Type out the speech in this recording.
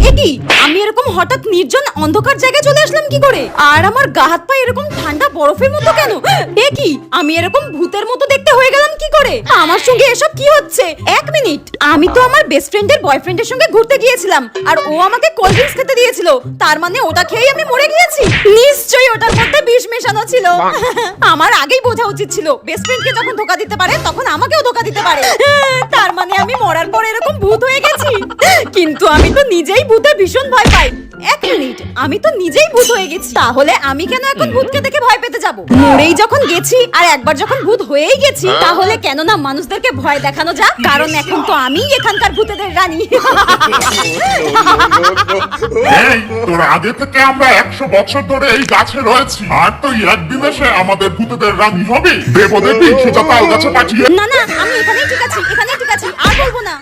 একি আমি এরকম হঠাৎ নির্জন অন্ধকার জায়গায় চলে আসলাম কি করে? আর আমার গা হাত পা এরকম ঠান্ডা বরফের মতো কেন? একি আমি এরকম ভূতের মতো দেখতে হয়ে গেলাম কি করে? আমার সঙ্গে এসব কি হচ্ছে? এক মিনিট, আমি তো আমার বেস্ট ফ্রেন্ডের বয়ফ্রেন্ডের সঙ্গে ঘুরতে গিয়েছিলাম আর ও আমাকে কোল্ড ড্রিঙ্কস খেতে দিয়েছিল। তার মানে ওটা খেয়েই আমি মরে গিয়েছি? নিশ্চয়ই ওটার মধ্যে বিষ মেশানো ছিল। আমার আগেই বোঝা উচিত ছিল বেস্ট ফ্রেন্ডকে যখন ধোকা দিতে পারে তখন আমাকেও ধোকা দিতে পারে। তার মানে আমি মরার পর এরকম ভূত হয়ে গেছি। কিন্তু আমি তো নিজেই ভূতে ভীষণ ভয় পাই। এক মিনিট, আমি তো নিজেই ভূত হয়ে গেছি, তাহলে আমি কেন এখন ভূতকে দেখে ভয় পেতে যাব? মরেই যখন গেছি আর একবার যখন ভূত হয়েই গেছি, তাহলে কেন না মানুষদেরকে ভয় দেখানো যাক, কারণ এখন তো আমিই এখানকার ভূতেদের রানী। এই তোর আগে থেকে আমরা 100 বছর ধরে এই গাছে রয়েছি, আর তুই একদিন এসে আমাদের ভূতেদের রানী হবি? দেবদেবী সোজা তাল গাছে পাঠিয়ে না না, আমি এখানেই ঠিক আছি, এখানেই ঠিক আছি, আর বলবো না।